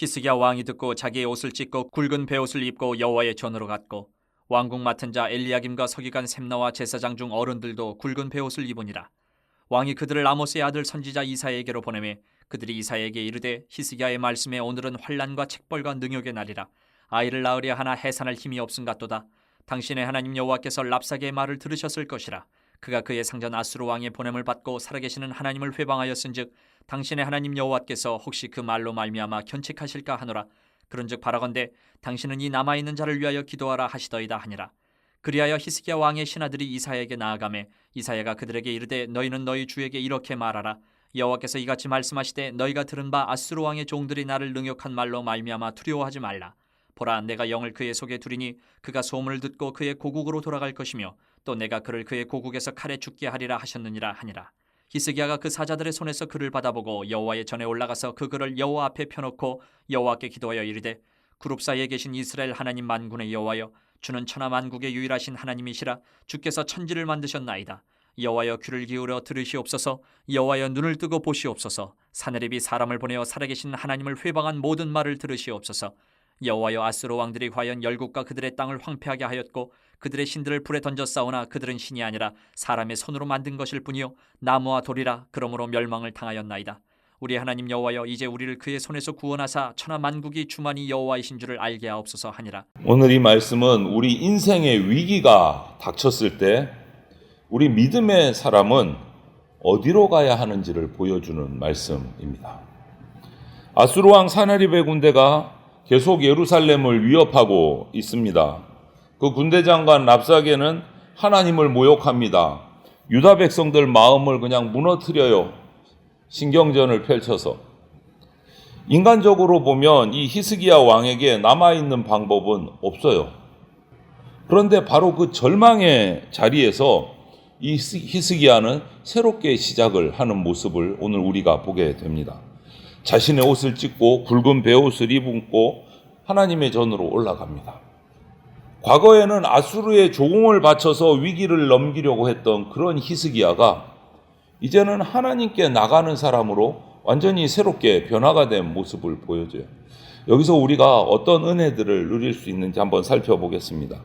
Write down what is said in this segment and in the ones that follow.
히스기야 왕이 듣고 자기의 옷을 찢고 굵은 베옷을 입고 여호와의 전으로 갔고 왕궁 맡은 자 엘리야김과 서기관 셈나와 제사장 중 어른들도 굵은 베옷을 입으니라. 왕이 그들을 아모스의 아들 선지자 이사야에게로 보내매 그들이 이사야에게 이르되 히스기야의 말씀에 오늘은 환난과 책벌과 능욕의 날이라. 아이를 낳으려 하나 해산할 힘이 없음 같도다. 당신의 하나님 여호와께서 랍사게의 말을 들으셨을 것이라. 그가 그의 상전 아수르 왕의 보냄을 받고 살아계시는 하나님을 회방하였은즉 당신의 하나님 여호와께서 혹시 그 말로 말미암아 견책하실까 하노라. 그런즉 바라건대 당신은 이 남아있는 자를 위하여 기도하라 하시더이다 하니라. 그리하여 히스기야 왕의 신하들이 이사야에게 나아가매 이사야가 그들에게 이르되 너희는 너희 주에게 이렇게 말하라. 여호와께서 이같이 말씀하시되 너희가 들은 바 아수르 왕의 종들이 나를 능욕한 말로 말미암아 두려워하지 말라. 보라, 내가 영을 그의 속에 두리니 그가 소문을 듣고 그의 고국으로 돌아갈 것이며 또 내가 그를 그의 고국에서 칼에 죽게 하리라 하셨느니라 하니라. 히스기야가 그 사자들의 손에서 글을 받아보고 여호와의 전에 올라가서 그 글을 여호와 앞에 펴놓고 여호와께 기도하여 이르되 그룹 사이에 계신 이스라엘 하나님 만군의 여호와여, 주는 천하 만국의 유일하신 하나님이시라. 주께서 천지를 만드셨나이다. 여호와여, 귀를 기울여 들으시옵소서. 여호와여, 눈을 뜨고 보시옵소서. 사내립이 사람을 보내어 살아계신 하나님을 회방한 모든 말을 들으시옵소서. 여호와여, 아수르 왕들이 과연 열국과 그들의 땅을 황폐하게 하였고 그들의 신들을 불에 던져 싸우나 그들은 신이 아니라 사람의 손으로 만든 것일 뿐이요 나무와 돌이라. 그러므로 멸망을 당하였나이다. 우리 하나님 여호와여, 이제 우리를 그의 손에서 구원하사 천하 만국이 주만이 여호와이신 줄을 알게 하옵소서 하니라. 오늘 이 말씀은 우리 인생의 위기가 닥쳤을 때 우리 믿음의 사람은 어디로 가야 하는지를 보여주는 말씀입니다. 아수르 왕 사나립의 군대가 계속 예루살렘을 위협하고 있습니다. 그 군대 장관 랍사게는 하나님을 모욕합니다. 유다 백성들 마음을 그냥 무너뜨려요. 신경전을 펼쳐서. 인간적으로 보면 이 히스기야 왕에게 남아있는 방법은 없어요. 그런데 바로 그 절망의 자리에서 이 히스기야는 새롭게 시작을 하는 모습을 오늘 우리가 보게 됩니다. 자신의 옷을 찢고 굵은 베옷을 입고 하나님의 전으로 올라갑니다. 과거에는 아수르의 조공을 바쳐서 위기를 넘기려고 했던 그런 히스기야가 이제는 하나님께 나가는 사람으로 완전히 새롭게 변화가 된 모습을 보여줘요. 여기서 우리가 어떤 은혜들을 누릴 수 있는지 한번 살펴보겠습니다.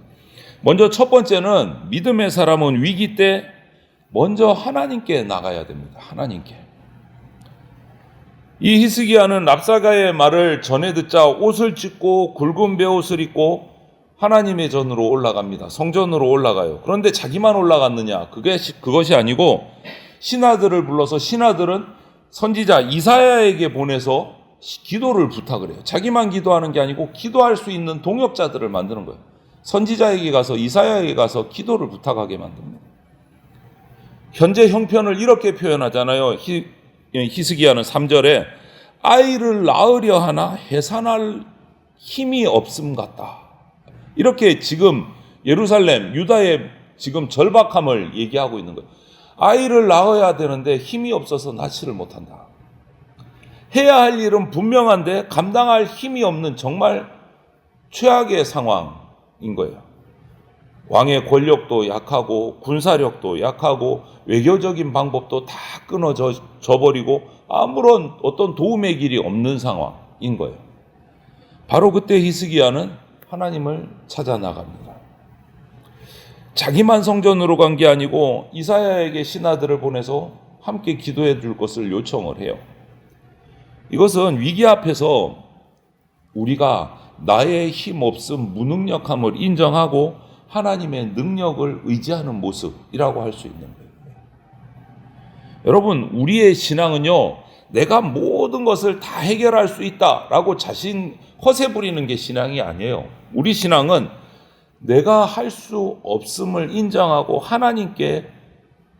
먼저 첫 번째는 믿음의 사람은 위기 때 먼저 하나님께 나가야 됩니다. 하나님께. 이 히스기야는 랍사가의 말을 전해 듣자 옷을 찢고 굵은 베옷을 입고 하나님의 전으로 올라갑니다. 성전으로 올라가요. 그런데 자기만 올라갔느냐? 그것이 아니고 신하들을 불러서 신하들은 선지자 이사야에게 보내서 기도를 부탁을 해요. 자기만 기도하는 게 아니고 기도할 수 있는 동역자들을 만드는 거예요. 선지자에게 가서 이사야에게 가서 기도를 부탁하게 만듭니다. 현재 형편을 이렇게 표현하잖아요. 히스기야는 3절에 아이를 낳으려 하나 해산할 힘이 없음 같다. 이렇게 지금 예루살렘, 유다의 지금 절박함을 얘기하고 있는 거예요. 아이를 낳아야 되는데 힘이 없어서 낳지를 못한다. 해야 할 일은 분명한데 감당할 힘이 없는 정말 최악의 상황인 거예요. 왕의 권력도 약하고 군사력도 약하고 외교적인 방법도 다 끊어져 버리고 아무런 어떤 도움의 길이 없는 상황인 거예요. 바로 그때 히스기야는 하나님을 찾아 나갑니다. 자기만 성전으로 간 게 아니고 이사야에게 신하들을 보내서 함께 기도해 줄 것을 요청을 해요. 이것은 위기 앞에서 우리가 나의 힘 없음, 무능력함을 인정하고 하나님의 능력을 의지하는 모습이라고 할 수 있는 거예요. 여러분, 우리의 신앙은요, 내가 모든 것을 다 해결할 수 있다라고 자신 허세 부리는 게 신앙이 아니에요. 우리 신앙은 내가 할 수 없음을 인정하고 하나님께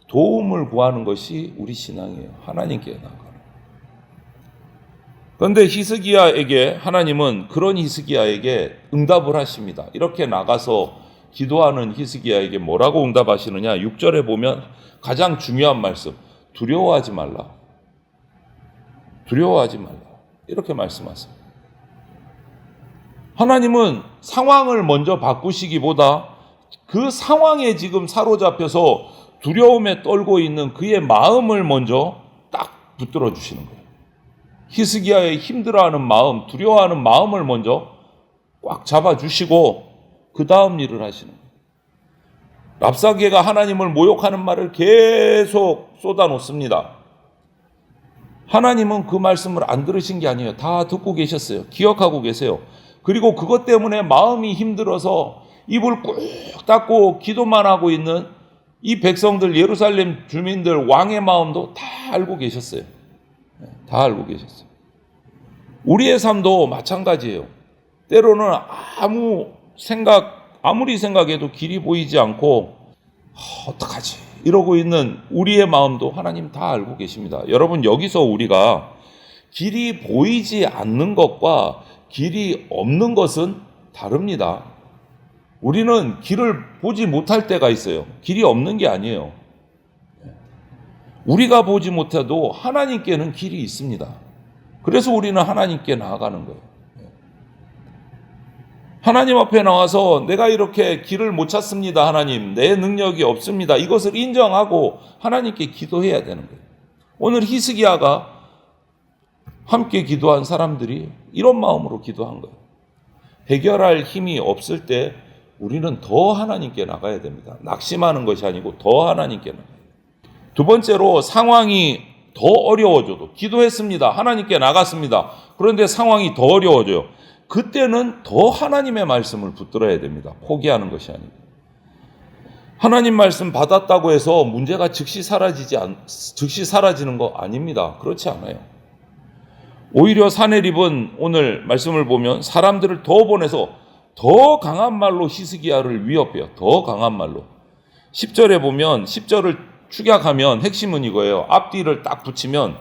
도움을 구하는 것이 우리 신앙이에요. 하나님께 나가는. 그런데 히스기야에게 하나님은 그런 히스기야에게 응답을 하십니다. 이렇게 나가서 기도하는 히스기야에게 뭐라고 응답하시느냐? 6절에 보면 가장 중요한 말씀, 두려워하지 말라. 두려워하지 말라. 이렇게 말씀하세요. 하나님은 상황을 먼저 바꾸시기보다 그 상황에 지금 사로잡혀서 두려움에 떨고 있는 그의 마음을 먼저 딱 붙들어 주시는 거예요. 히스기야의 힘들어하는 마음, 두려워하는 마음을 먼저 꽉 잡아주시고 그 다음 일을 하시는 거예요. 랍사게가 하나님을 모욕하는 말을 계속 쏟아놓습니다. 하나님은 그 말씀을 안 들으신 게 아니에요. 다 듣고 계셨어요. 기억하고 계세요. 그리고 그것 때문에 마음이 힘들어서 입을 꾹 닫고 기도만 하고 있는 이 백성들, 예루살렘 주민들, 왕의 마음도 다 알고 계셨어요. 다 알고 계셨어요. 우리의 삶도 마찬가지예요. 때로는 아무리 생각해도 길이 보이지 않고 어떡하지? 이러고 있는 우리의 마음도 하나님 다 알고 계십니다. 여러분, 여기서 우리가 길이 보이지 않는 것과 길이 없는 것은 다릅니다. 우리는 길을 보지 못할 때가 있어요. 길이 없는 게 아니에요. 우리가 보지 못해도 하나님께는 길이 있습니다. 그래서 우리는 하나님께 나아가는 거예요. 하나님 앞에 나와서 내가 이렇게 길을 못 찾습니다. 하나님, 내 능력이 없습니다. 이것을 인정하고 하나님께 기도해야 되는 거예요. 오늘 히스기야가 함께 기도한 사람들이 이런 마음으로 기도한 거예요. 해결할 힘이 없을 때 우리는 더 하나님께 나가야 됩니다. 낙심하는 것이 아니고 더 하나님께 나가야 돼요. 두 번째로, 상황이 더 어려워져도 기도했습니다. 하나님께 나갔습니다. 그런데 상황이 더 어려워져요. 그때는 더 하나님의 말씀을 붙들어야 됩니다. 포기하는 것이 아니고. 하나님 말씀 받았다고 해서 문제가 즉시 사라지는 거 아닙니다. 그렇지 않아요. 오히려 사내립은 오늘 말씀을 보면 사람들을 더 보내서 더 강한 말로 히스기야를 위협해요. 더 강한 말로. 10절에 보면 10절을 축약하면 핵심은 이거예요. 앞뒤를 딱 붙이면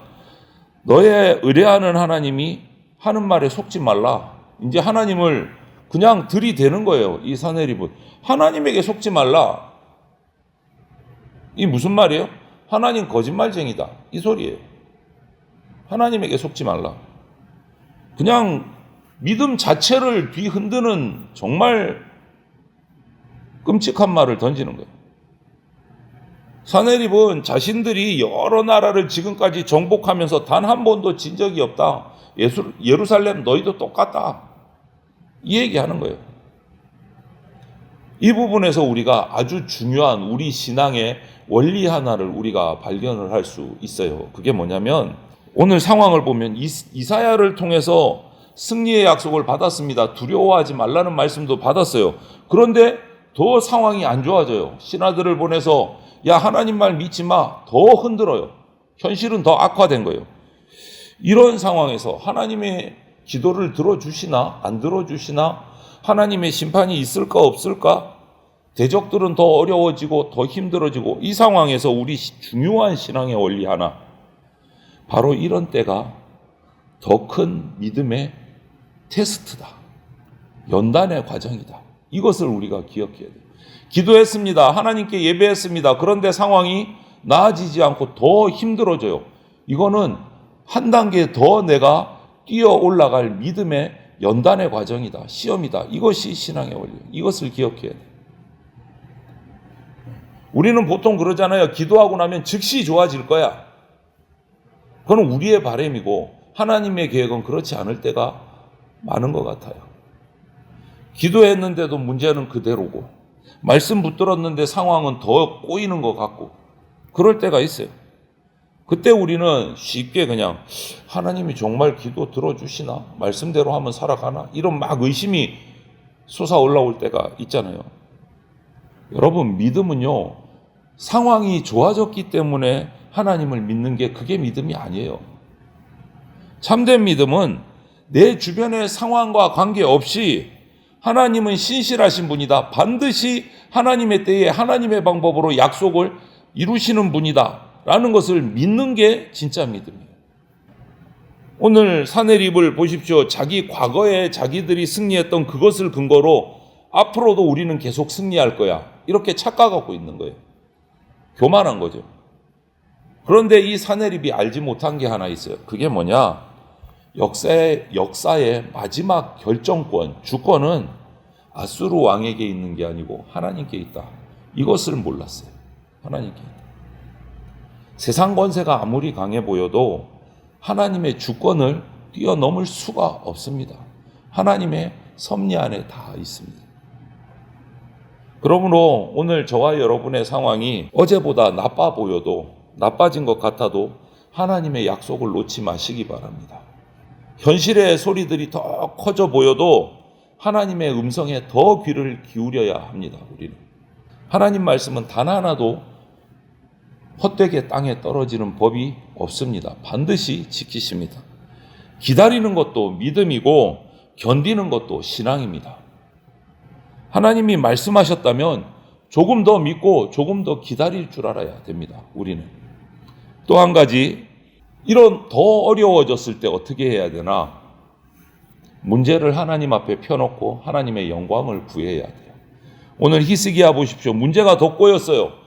너의 의뢰하는 하나님이 하는 말에 속지 말라. 이제 하나님을 그냥 들이대는 거예요. 이 사내립은. 하나님에게 속지 말라. 이 무슨 말이에요? 하나님 거짓말쟁이다. 이 소리예요. 하나님에게 속지 말라. 그냥 믿음 자체를 뒤흔드는 정말 끔찍한 말을 던지는 거예요. 사내립은 자신들이 여러 나라를 지금까지 정복하면서 단 한 번도 진 적이 없다. 예루살렘 너희도 똑같다. 이 얘기하는 거예요. 이 부분에서 우리가 아주 중요한 우리 신앙의 원리 하나를 우리가 발견을 할 수 있어요. 그게 뭐냐면 오늘 상황을 보면 이사야를 통해서 승리의 약속을 받았습니다. 두려워하지 말라는 말씀도 받았어요. 그런데 더 상황이 안 좋아져요. 신하들을 보내서 야, 하나님 말 믿지 마. 더 흔들어요. 현실은 더 악화된 거예요. 이런 상황에서 하나님의 기도를 들어주시나 안 들어주시나, 하나님의 심판이 있을까 없을까, 대적들은 더 어려워지고 더 힘들어지고, 이 상황에서 우리 중요한 신앙의 원리 하나, 바로 이런 때가 더 큰 믿음의 테스트다. 연단의 과정이다. 이것을 우리가 기억해야 돼요. 기도했습니다. 하나님께 예배했습니다. 그런데 상황이 나아지지 않고 더 힘들어져요. 이거는 한 단계 더 내가 뛰어 올라갈 믿음의 연단의 과정이다. 시험이다. 이것이 신앙의 원리예요. 이것을 기억해야 돼요. 우리는 보통 그러잖아요. 기도하고 나면 즉시 좋아질 거야. 그건 우리의 바람이고 하나님의 계획은 그렇지 않을 때가 많은 것 같아요. 기도했는데도 문제는 그대로고, 말씀 붙들었는데 상황은 더 꼬이는 것 같고, 그럴 때가 있어요. 그때 우리는 쉽게 그냥 하나님이 정말 기도 들어주시나? 말씀대로 하면 살아가나? 이런 막 의심이 솟아 올라올 때가 있잖아요. 여러분, 믿음은요, 상황이 좋아졌기 때문에 하나님을 믿는 게 그게 믿음이 아니에요. 참된 믿음은 내 주변의 상황과 관계없이 하나님은 신실하신 분이다. 반드시 하나님의 때에 하나님의 방법으로 약속을 이루시는 분이다. 라는 것을 믿는 게 진짜 믿음이에요. 오늘 사내립을 보십시오. 자기 과거에 자기들이 승리했던 그것을 근거로 앞으로도 우리는 계속 승리할 거야. 이렇게 착각하고 있는 거예요. 교만한 거죠. 그런데 이 사내립이 알지 못한 게 하나 있어요. 그게 뭐냐? 역사의 마지막 결정권, 주권은 아수르 왕에게 있는 게 아니고 하나님께 있다. 이것을 몰랐어요. 하나님께 있다. 세상 권세가 아무리 강해 보여도 하나님의 주권을 뛰어넘을 수가 없습니다. 하나님의 섭리 안에 다 있습니다. 그러므로 오늘 저와 여러분의 상황이 어제보다 나빠 보여도, 나빠진 것 같아도 하나님의 약속을 놓지 마시기 바랍니다. 현실의 소리들이 더 커져 보여도 하나님의 음성에 더 귀를 기울여야 합니다. 우리는 하나님 말씀은 단 하나도 헛되게 땅에 떨어지는 법이 없습니다. 반드시 지키십니다. 기다리는 것도 믿음이고 견디는 것도 신앙입니다. 하나님이 말씀하셨다면 조금 더 믿고 조금 더 기다릴 줄 알아야 됩니다. 우리는 또 한 가지, 이런 더 어려워졌을 때 어떻게 해야 되나? 문제를 하나님 앞에 펴놓고 하나님의 영광을 구해야 돼요. 오늘 히스기야 보십시오. 문제가 더 꼬였어요.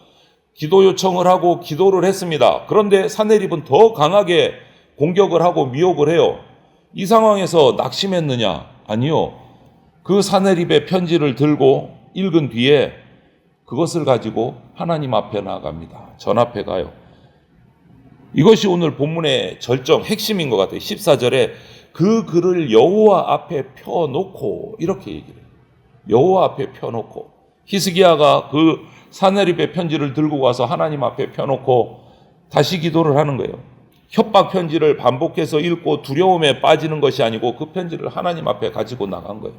기도 요청을 하고 기도를 했습니다. 그런데 사내립은 더 강하게 공격을 하고 미혹을 해요. 이 상황에서 낙심했느냐? 아니요. 그 사내립의 편지를 들고 읽은 뒤에 그것을 가지고 하나님 앞에 나아갑니다. 전 앞에 가요. 이것이 오늘 본문의 절정, 핵심인 것 같아요. 14절에 그 글을 여호와 앞에 펴놓고 이렇게 얘기를 해요. 여호와 앞에 펴놓고. 히스기야가 그 사내립의 편지를 들고 가서 하나님 앞에 펴놓고 다시 기도를 하는 거예요. 협박 편지를 반복해서 읽고 두려움에 빠지는 것이 아니고 그 편지를 하나님 앞에 가지고 나간 거예요.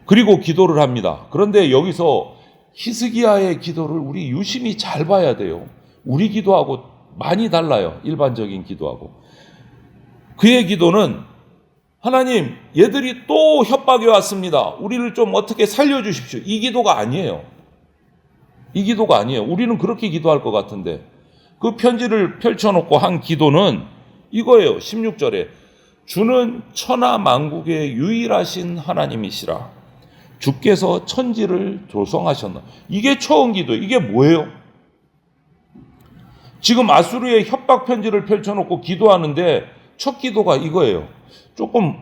그리고 기도를 합니다. 그런데 여기서 히스기야의 기도를 우리 유심히 잘 봐야 돼요. 우리 기도하고 많이 달라요. 일반적인 기도하고. 그의 기도는 하나님, 얘들이 또 협박이 왔습니다. 우리를 좀 어떻게 살려주십시오. 이 기도가 아니에요. 이 기도가 아니에요. 우리는 그렇게 기도할 것 같은데 그 편지를 펼쳐놓고 한 기도는 이거예요. 16절에 주는 천하 만국의 유일하신 하나님이시라. 주께서 천지를 조성하셨나. 이게 처음 기도예요. 이게 뭐예요? 지금 아수르의 협박 편지를 펼쳐놓고 기도하는데 첫 기도가 이거예요. 조금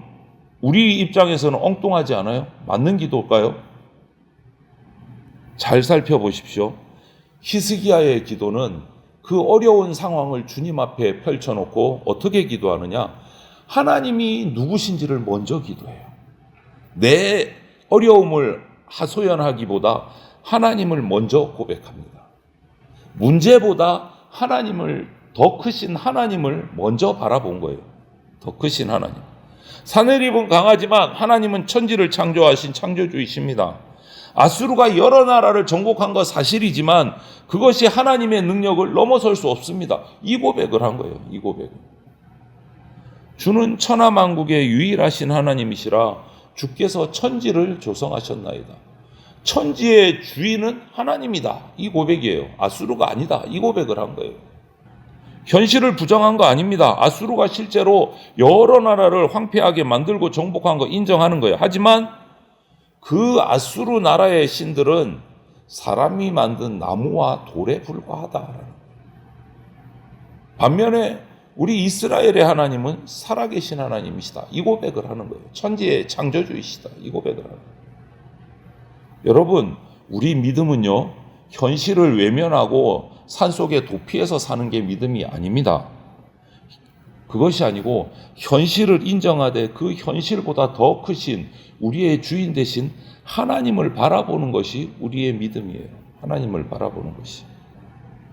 우리 입장에서는 엉뚱하지 않아요? 맞는 기도일까요? 잘 살펴보십시오. 히스기야의 기도는 그 어려운 상황을 주님 앞에 펼쳐놓고 어떻게 기도하느냐? 하나님이 누구신지를 먼저 기도해요. 내 어려움을 하소연하기보다 하나님을 먼저 고백합니다. 문제보다 하나님을, 더 크신 하나님을 먼저 바라본 거예요. 더 크신 하나님. 사내립은 강하지만 하나님은 천지를 창조하신 창조주이십니다. 아수르가 여러 나라를 정복한 것 사실이지만 그것이 하나님의 능력을 넘어설 수 없습니다. 이 고백을 한 거예요. 이 고백을. 주는 천하 만국의 유일하신 하나님이시라 주께서 천지를 조성하셨나이다. 천지의 주인은 하나님이다. 이 고백이에요. 아수르가 아니다. 이 고백을 한 거예요. 현실을 부정한 거 아닙니다. 아수르가 실제로 여러 나라를 황폐하게 만들고 정복한 거 인정하는 거예요. 하지만 그 아수르 나라의 신들은 사람이 만든 나무와 돌에 불과하다. 반면에 우리 이스라엘의 하나님은 살아계신 하나님이시다. 이 고백을 하는 거예요. 천지의 창조주이시다. 이 고백을 하는 거예요. 여러분, 우리 믿음은요, 현실을 외면하고 산속에 도피해서 사는 게 믿음이 아닙니다. 그것이 아니고 현실을 인정하되 그 현실보다 더 크신 우리의 주인 되신 하나님을 바라보는 것이 우리의 믿음이에요. 하나님을 바라보는 것이.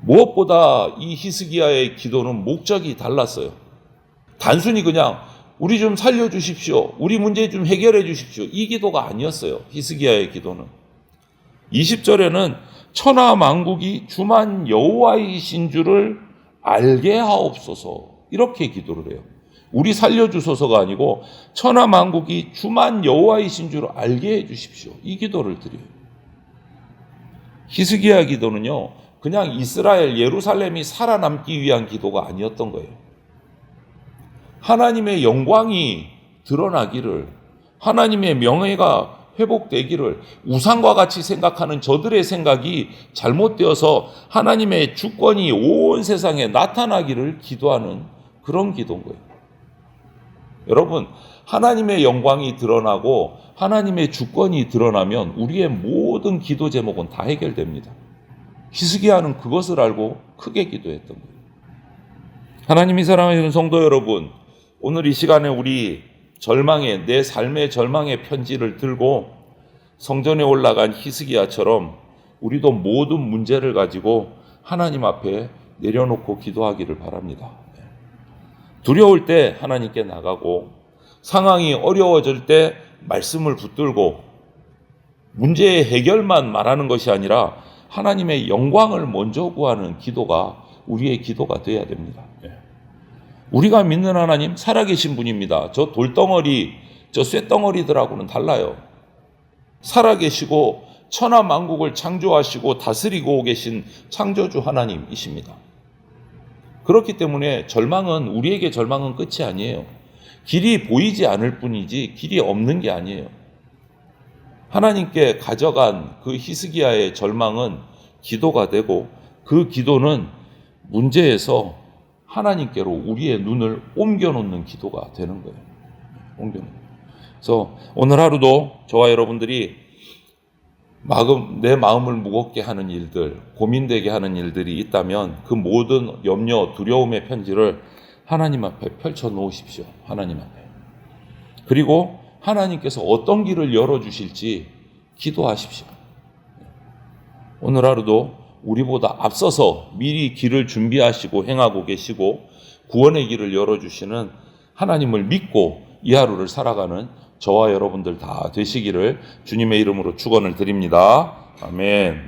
무엇보다 이 히스기야의 기도는 목적이 달랐어요. 단순히 그냥 우리 좀 살려주십시오. 우리 문제 좀 해결해 주십시오. 이 기도가 아니었어요. 히스기야의 기도는. 20절에는 천하 만국이 주만 여호와이신 줄을 알게 하옵소서. 이렇게 기도를 해요. 우리 살려주소서가 아니고 천하 만국이 주만 여호와이신 줄 알게 해 주십시오. 이 기도를 드려요. 히스기야 기도는요, 그냥 이스라엘 예루살렘이 살아남기 위한 기도가 아니었던 거예요. 하나님의 영광이 드러나기를, 하나님의 명예가 회복되기를, 우상과 같이 생각하는 저들의 생각이 잘못되어서 하나님의 주권이 온 세상에 나타나기를 기도하는 그런 기도인 거예요. 여러분, 하나님의 영광이 드러나고 하나님의 주권이 드러나면 우리의 모든 기도 제목은 다 해결됩니다. 히스기야는 그것을 알고 크게 기도했던 거예요. 하나님이 사랑하시는 성도 여러분, 오늘 이 시간에 우리 절망의, 내 삶의 절망의 편지를 들고 성전에 올라간 히스기야처럼 우리도 모든 문제를 가지고 하나님 앞에 내려놓고 기도하기를 바랍니다. 두려울 때 하나님께 나가고, 상황이 어려워질 때 말씀을 붙들고, 문제의 해결만 말하는 것이 아니라 하나님의 영광을 먼저 구하는 기도가 우리의 기도가 되어야 됩니다. 우리가 믿는 하나님 살아계신 분입니다. 저 돌덩어리, 저 쇳덩어리들하고는 달라요. 살아계시고 천하 만국을 창조하시고 다스리고 계신 창조주 하나님이십니다. 그렇기 때문에 우리에게 절망은 끝이 아니에요. 길이 보이지 않을 뿐이지 길이 없는 게 아니에요. 하나님께 가져간 그 히스기야의 절망은 기도가 되고, 그 기도는 문제에서 하나님께로 우리의 눈을 옮겨놓는 기도가 되는 거예요. 그래서 오늘 하루도 저와 여러분들이 내 마음을 무겁게 하는 일들, 고민되게 하는 일들이 있다면 그 모든 염려, 두려움의 편지를 하나님 앞에 펼쳐 놓으십시오. 하나님 앞에. 그리고 하나님께서 어떤 길을 열어주실지 기도하십시오. 오늘 하루도 우리보다 앞서서 미리 길을 준비하시고 행하고 계시고 구원의 길을 열어주시는 하나님을 믿고 이 하루를 살아가는 저와 여러분들 다 되시기를 주님의 이름으로 축원을 드립니다. 아멘.